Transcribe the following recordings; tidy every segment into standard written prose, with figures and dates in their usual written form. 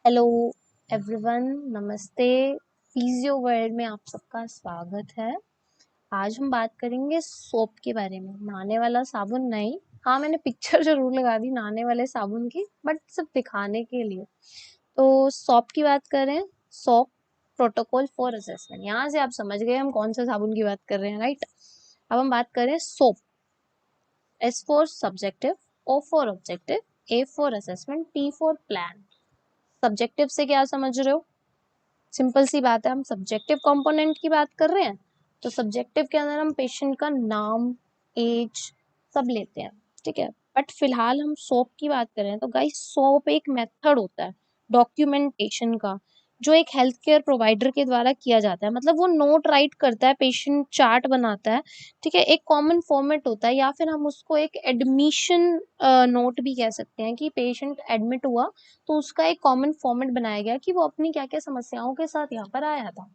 Hello everyone, नमस्ते। Physio world में आप सबका स्वागत है। आज हम बात करेंगे सोप के बारे में। नहाने वाला साबुन नहीं। हाँ, मैंने पिक्चर जरूर लगा दी नहाने वाले साबुन की, बट सिर्फ दिखाने के लिए। तो सोप की बात करें। Soap protocol for assessment. यहाँ से आप समझ गए हम कौन सा साबुन की बात कर रहे हैं, राइट। अब हम बात करें SOAP. S for subjective, O for objective, A for assessment, P for plan. Subjective से क्या समझ रहे हो? सिंपल सी बात है, हम सब्जेक्टिव कंपोनेंट की बात कर रहे हैं। तो सब्जेक्टिव के अंदर हम पेशेंट का नाम, एज सब लेते हैं, ठीक है। बट फिलहाल हम सोप की बात कर रहे हैं। तो गाइस, सोप एक मेथड होता है डॉक्यूमेंटेशन का, जो एक हेल्थ केयर प्रोवाइडर के द्वारा किया जाता है। मतलब वो नोट राइट करता है, पेशेंट चार्ट बनाता है, ठीक है। एक कॉमन फॉर्मेट होता है, या फिर हम उसको एक एडमिशन नोट भी कह सकते हैं कि पेशेंट एडमिट हुआ तो उसका एक कॉमन फॉर्मेट बनाया गया कि वो अपनी क्या क्या समस्याओं के साथ यहाँ पर आया था।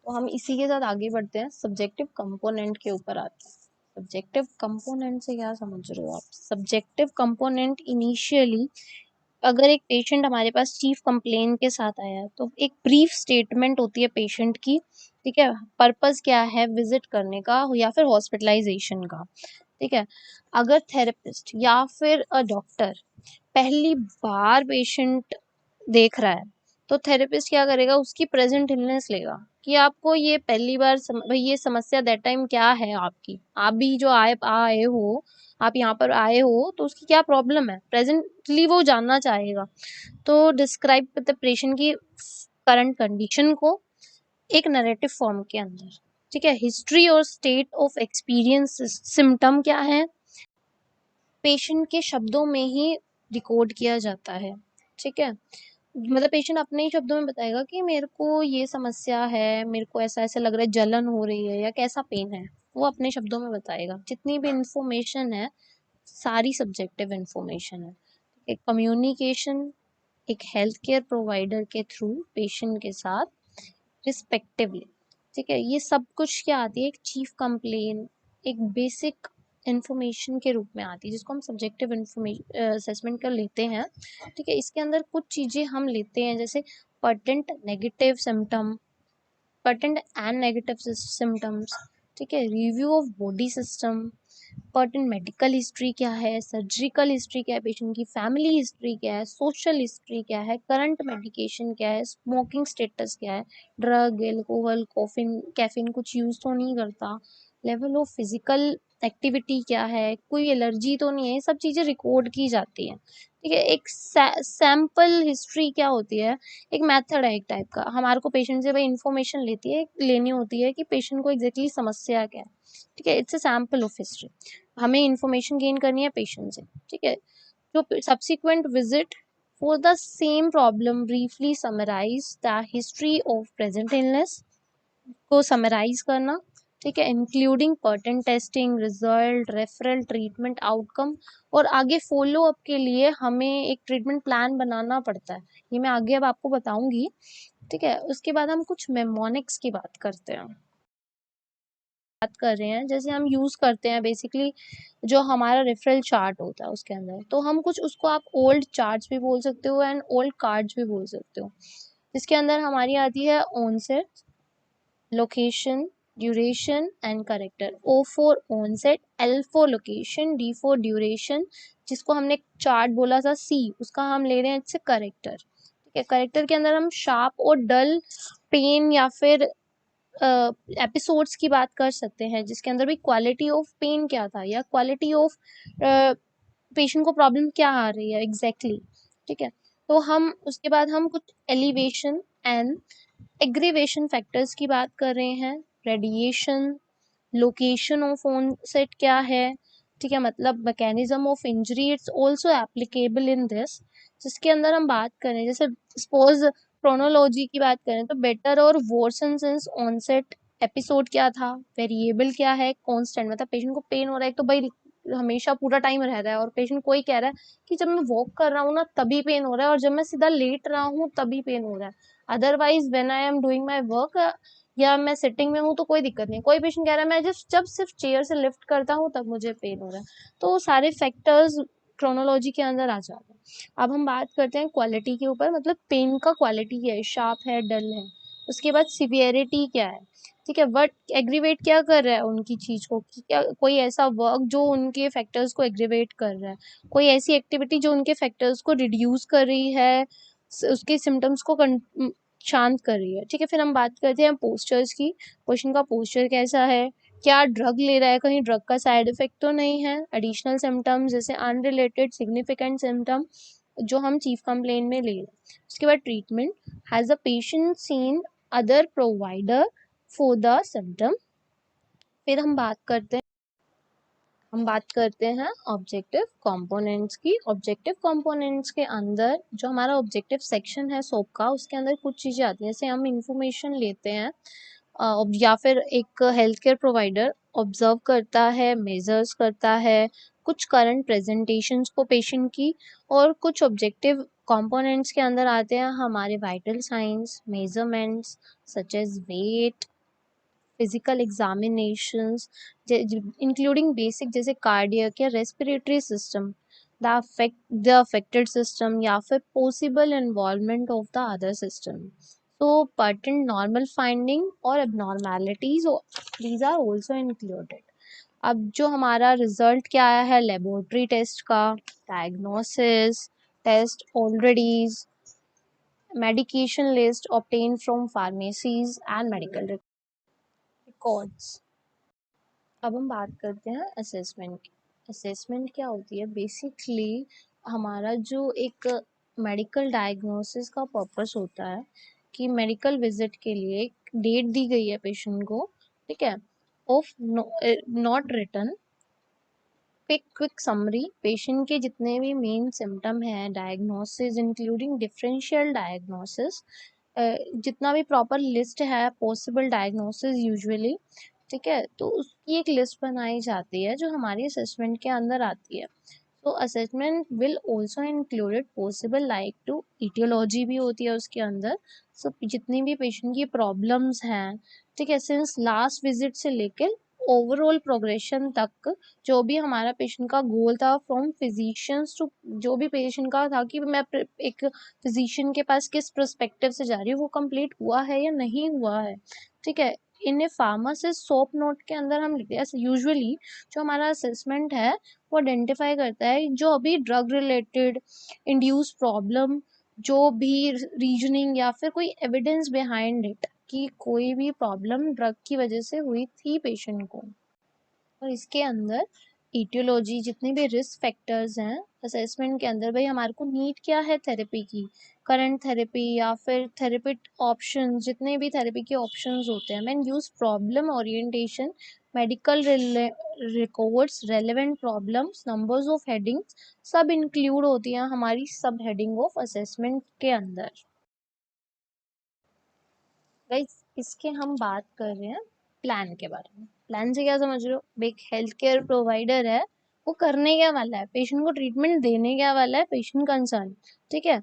तो हम इसी के साथ आगे बढ़ते हैं, सब्जेक्टिव कंपोनेंट के ऊपर आते हैं। सब्जेक्टिव कंपोनेंट से क्या समझ रहे हो आप? सब्जेक्टिव कंपोनेंट इनिशियली, अगर एक पेशेंट हमारे पास चीफ कंप्लेन के साथ आया है तो एक ब्रीफ स्टेटमेंट होती है पेशेंट की, ठीक है। पर्पस क्या है विजिट करने का या फिर हॉस्पिटलाइजेशन का, ठीक है। अगर थेरेपिस्ट या फिर अ डॉक्टर पहली बार पेशेंट देख रहा है तो थेरेपिस्ट क्या करेगा, उसकी प्रेजेंट इलनेस लेगा कि आपको ये पहली बार भाई ये समस्या दैट टाइम क्या है आपकी, आप भी जो आए आए हो, आप यहाँ पर आए हो तो उसकी क्या प्रॉब्लम है प्रेजेंटली वो जानना चाहेगा। तो डिस्क्राइब करते पेशेंट की करंट कंडीशन को एक नैरेटिव फॉर्म के अंदर, ठीक है। हिस्ट्री और स्टेट ऑफ एक्सपीरियंस, सिम्टम क्या है, पेशेंट के शब्दों में ही रिकॉर्ड किया जाता है, ठीक है। मतलब पेशेंट अपने ही शब्दों में बताएगा कि मेरे को ये समस्या है, मेरे को ऐसा ऐसा लग रहा है, जलन हो रही है या कैसा पेन है, वो अपने शब्दों में बताएगा। जितनी भी इंफॉर्मेशन है सारी सब्जेक्टिव इंफॉर्मेशन है। एक कम्युनिकेशन एक हेल्थ केयर प्रोवाइडर के थ्रू पेशेंट के साथ रिस्पेक्टिवली, ठीक है। ये सब कुछ क्या आती है, एक चीफ कंप्लेन, एक बेसिक इंफॉर्मेशन के रूप में आती है, जिसको हम सब्जेक्टिव इंफॉर्मेशन असेसमेंट कर लेते हैं, ठीक है। इसके अंदर कुछ चीजें हम लेते हैं, जैसे pertinent negative symptom, pertinent and negative symptoms, ठीक है। Review of body system, pertinent medical history क्या है, सर्जिकल हिस्ट्री क्या है, पेशेंट की फैमिली हिस्ट्री क्या है, सोशल हिस्ट्री क्या है, करंट मेडिकेशन क्या है, स्मोकिंग स्टेटस क्या है, ड्रग एल्कोहल कॉफिन कैफीन कुछ यूज तो नहीं करता, लेवल ऑफ फिजिकल एक्टिविटी क्या है, कोई एलर्जी तो नहीं है, ये सब चीजें रिकॉर्ड की जाती है, ठीक है। एक सैम्पल हिस्ट्री क्या होती है, एक मेथड है एक टाइप का, हमारे को पेशेंट से भाई इंफॉर्मेशन लेनी होती है कि पेशेंट को एग्जैक्टली समस्या क्या है, ठीक है। It's a sample of history, हमें इंफॉर्मेशन गेन करनी है पेशेंट से, ठीक है। जो subsequent visit for the same problem briefly summarise the history of present illness को समराइज करना, ठीक है। Including pertinent testing result referral treatment outcome, और आगे फॉलो अप के लिए हमें एक ट्रीटमेंट प्लान बनाना पड़ता है, ये मैं आगे अब आपको बताऊंगी, ठीक है। उसके बाद हम कुछ मेमोनिक्स की बात करते हैं, बात कर रहे हैं जैसे हम यूज करते हैं बेसिकली जो हमारा रेफरल चार्ट होता है उसके अंदर, तो हम कुछ उसको आप ओल्ड चार्ट्स भी बोल सकते हो एंड ओल्ड कार्ड्स भी बोल सकते हो, जिसके अंदर हमारी आती है onset, location, duration and character. O for onset, L for location, D for duration, जिसको हमने चार्ट बोला था सी, उसका हम ले रहे हैं इससे करेक्टर, ठीक है। करेक्टर के अंदर हम शार्प और डल पेन या फिर एपिसोड्स की बात कर सकते हैं, जिसके अंदर भी क्वालिटी ऑफ पेन क्या था या क्वालिटी ऑफ पेशेंट को प्रॉब्लम क्या आ रही है एग्जैक्टली, ठीक है। तो हम उसके बाद हम कुछ एलिवेशन एंड एग्रीवेशन फैक्टर्स की बात कर रहे हैं, रेडिएशन, लोकेशन ऑफ ऑनसेट क्या है, ठीक है। मतलब mechanism of injury it's also applicable in this, जिसके अंदर हम बात करें जैसे सपोज क्रोनोलॉजी की बात करें तो बेटर और वर्सन सिंस ऑनसेट, एपिसोड क्या था, वेरिएबल क्या है, कांस्टेंट, मतलब पेशेंट को पेन हो रहा है तो भाई हमेशा पूरा टाइम रह रहा है, और पेशेंट कोई कह रहा है कि जब मैं वॉक कर रहा हूँ ना तभी पेन हो रहा है, और जब मैं सीधा लेट रहा हूँ तभी पेन हो रहा है, otherwise when I am doing my work या मैं सिटिंग में हूँ तो कोई दिक्कत नहीं। कोई पेशेंट कह रहा है मैं जब जब सिर्फ चेयर से लिफ्ट करता हूँ तब मुझे पेन हो रहा है। तो सारे फैक्टर्स क्रोनोलॉजी के अंदर आ जाते हैं। अब हम बात करते हैं क्वालिटी के ऊपर, मतलब पेन का क्वालिटी क्या है, शार्प है, डल है। उसके बाद सिवियरिटी क्या है, ठीक है, बट एग्रीवेट क्या कर रहा है उनकी चीज को, क्या कोई ऐसा वर्क जो उनके फैक्टर्स को एग्रीवेट कर रहा है, कोई ऐसी एक्टिविटी जो उनके फैक्टर्स को रिड्यूस कर रही है, उसके सिम्टम्स को शांत कर रही है, ठीक है। फिर हम बात करते हैं पोस्चर्स की, पेशेंट का पोस्चर कैसा है, क्या ड्रग ले रहा है, कहीं ड्रग का साइड इफेक्ट तो नहीं है, एडिशनल सिम्टम्स जैसे अनरिलेटेड सिग्निफिकेंट सिम्टम जो हम चीफ कंप्लेन में ले रहे हैं। उसके बाद treatment, has the patient seen other provider for the symptom. फिर हम बात करते हैं ऑब्जेक्टिव कंपोनेंट्स की। ऑब्जेक्टिव कंपोनेंट्स के अंदर जो हमारा ऑब्जेक्टिव सेक्शन है सोप का, उसके अंदर कुछ चीज़ें आती हैं, जैसे हम इंफॉर्मेशन लेते हैं या फिर एक हेल्थ केयर प्रोवाइडर ऑब्जर्व करता है, मेजर्स करता है कुछ करंट प्रेजेंटेशंस को पेशेंट की, और कुछ ऑब्जेक्टिव कंपोनेंट्स के अंदर आते हैं हमारे vital signs, measurements such as weight, physical examinations including basic जैसे कार्डियक या respiratory system, the affected system या फिर possible involvement of the other system. So patent normal finding और abnormalities these are also included। अब जो हमारा result क्या आया है लेबोरेटरी टेस्ट का, diagnosis test already, medication list obtained from pharmacies and medical records। अब हम बात करते हैं असेसमेंट की। असेसमेंट क्या होती है, बेसिकली हमारा जो एक मेडिकल डायग्नोसिस का पर्पस होता है कि मेडिकल विजिट के लिए एक डेट दी गई है पेशेंट को, ठीक है, of not return, quick summary patient के जितने भी मेन सिम्टम हैं, डायग्नोसिस इंक्लूडिंग डिफरेंशियल डायग्नोसिस, जितना भी प्रॉपर लिस्ट है पॉसिबल डायग्नोसिस यूजुअली, ठीक है, तो उसकी एक लिस्ट बनाई जाती है जो हमारी असेसमेंट के अंदर आती है। तो assessment will also included possible like to etiology भी होती है उसके अंदर, सो जितनी भी पेशेंट की प्रॉब्लम्स हैं, ठीक है, सिंस लास्ट विजिट से लेकर ओवरऑल प्रोग्रेशन तक, जो भी हमारा पेशेंट का गोल था फ्रॉम फिजिशियंस टू, जो भी पेशेंट का था कि मैं एक फिजिशियन के पास किस पर्सपेक्टिव से जा रही हूँ, वो कंप्लीट हुआ है या नहीं हुआ है, ठीक है। इन ए फार्मासिस्ट सोप नोट के अंदर हम लिखते हैं यूजुअली जो हमारा असेसमेंट है वो आइडेंटिफाई करता है जो अभी ड्रग रिलेटेड इंड्यूस प्रॉब्लम, जो भी रीजनिंग या फिर कोई एविडेंस बिहाइंड इट कि कोई भी प्रॉब्लम ड्रग की वजह से हुई थी पेशेंट को। और इसके अंदर ईटियोलॉजी, जितने भी रिस्क फैक्टर्स हैं असेसमेंट के अंदर, भाई हमारे को नीड क्या है थेरेपी की, करंट थेरेपी या फिर थेरेपी ऑप्शन, जितने भी थेरेपी के ऑप्शंस होते हैं, man use problem orientation, medical records, relevant problems, numbers of headings, सब इंक्लूड होती हैं हमारी सब हेडिंग ऑफ असेसमेंट के अंदर। गाइस इसके हम बात कर रहे हैं प्लान के बारे में। प्लान से क्या समझ रहे हो, एक हेल्थ केयर प्रोवाइडर है, वो करने क्या वाला है, पेशेंट को ट्रीटमेंट देने क्या वाला है, पेशेंट कंसर्न, ठीक है,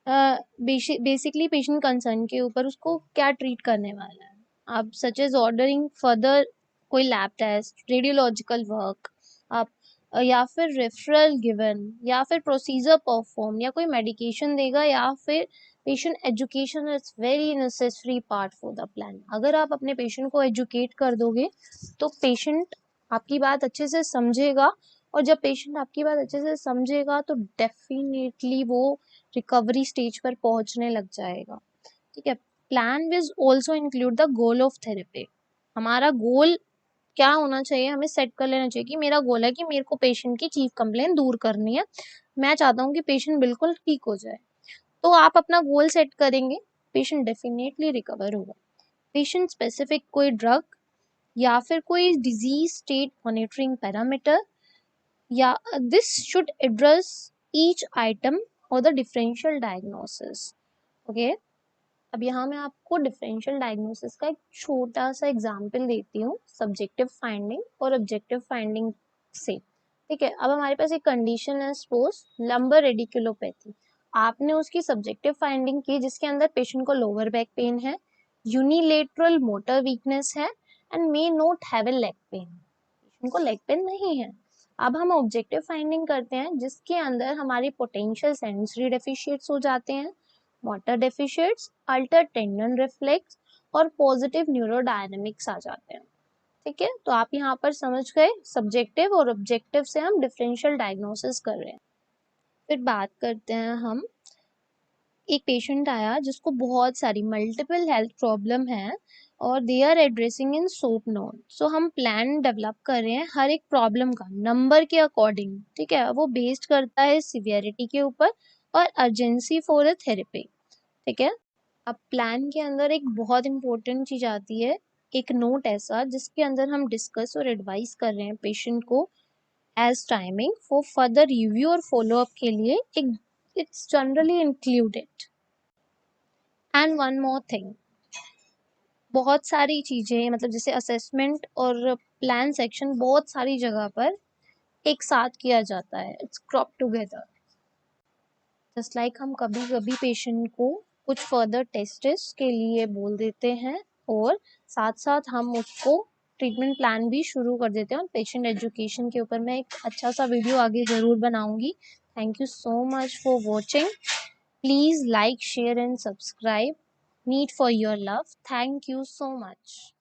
बेसिकली पेशेंट कंसर्न के ऊपर उसको क्या ट्रीट करने वाला है। आप सच एज ऑर्डरिंग फर्दर कोई लैब टेस्ट, रेडियोलॉजिकल वर्क, आप या फिर रेफरल गिवन, या फिर प्रोसीजर परफॉर्म, या कोई मेडिकेशन देगा, या फिर patient education is very necessary part for the plan. अगर आप अपने पेशेंट को एजुकेट कर दोगे तो पेशेंट आपकी बात अच्छे से समझेगा, और जब पेशेंट आपकी बात अच्छे से समझेगा तो डेफिनेटली वो रिकवरी स्टेज पर पहुंचने लग जाएगा, ठीक है। Plan will also include the goal of therapy. हमारा गोल क्या होना चाहिए, हमें सेट कर लेना चाहिए कि मेरा गोल है कि मेरे को पेशेंट की चीफ कंप्लेन दूर करनी है, मैं चाहता हूँ कि पेशेंट बिल्कुल ठीक हो जाए। तो आप अपना गोल सेट करेंगे, पेशेंट डेफिनेटली रिकवर होगा। पेशेंट स्पेसिफिक कोई ड्रग या फिर कोई डिजीज स्टेट मॉनिटरिंग पैरामीटर, या this should address each item और द डिफरेंशियल डायग्नोसिस, ओके। अब यहाँ मैं आपको डिफरेंशियल डायग्नोसिस का एक छोटा सा एग्जाम्पल देती हूँ सब्जेक्टिव फाइंडिंग और ऑब्जेक्टिव फाइंडिंग से, ठीक है। अब हमारे पास एक कंडीशन है सपोज लंबर रेडिकुलोपैथी, आपने उसकी सब्जेक्टिव फाइंडिंग की जिसके अंदर पेशेंट को लोअर बैक पेन है, यूनिलेटरल मोटर वीकनेस है, and may not have a leg pain, patient को लेग पेन नहीं है, अब हम ऑब्जेक्टिव फाइंडिंग करते हैं जिसके अंदर हमारे पोटेंशियल सेंसरी डेफिशिएट्स हो जाते हैं, मोटर डेफिशिएट्स, अल्टर टेंडन रिफ्लेक्स और पॉजिटिव न्यूरोडायनेमिक्स आ जाते हैं। ठीक है, तो आप यहाँ पर समझ गए सब्जेक्टिव और ऑब्जेक्टिव से हम डिफरेंशियल डायग्नोसिस कर रहे हैं। फिर बात करते हैं हम, एक पेशेंट आया जिसको बहुत सारी मल्टीपल हेल्थ प्रॉब्लम है और they are addressing in SOAP note. So हम प्लान डेवलप कर रहे हैं हर एक प्रॉब्लम का नंबर के अकॉर्डिंग। ठीक है, वो बेस्ड करता है सिवियरिटी के ऊपर और अर्जेंसी फॉर अ थेरेपी। ठीक है, अब प्लान के अंदर एक बहुत इंपॉर्टेंट चीज आती है, एक नोट ऐसा जिसके अंदर हम डिस्कस और एडवाइस कर रहे हैं पेशेंट को as timing for further review और फॉलो अप के लिए एक it's generally included. And one more thing, बहुत सारी चीजें मतलब जैसे असेसमेंट और प्लान सेक्शन बहुत सारी जगह पर एक साथ किया जाता है, it's crop together. Just like हम कभी कभी पेशेंट को कुछ फर्दर टेस्ट के लिए बोल देते हैं और साथ साथ हम उसको ट्रीटमेंट प्लान भी शुरू कर देते हैं। और पेशेंट एजुकेशन के ऊपर मैं एक अच्छा सा वीडियो आगे ज़रूर बनाऊंगी। Thank you so much for watching. Please like, share and subscribe. Need for your love. Thank you so much.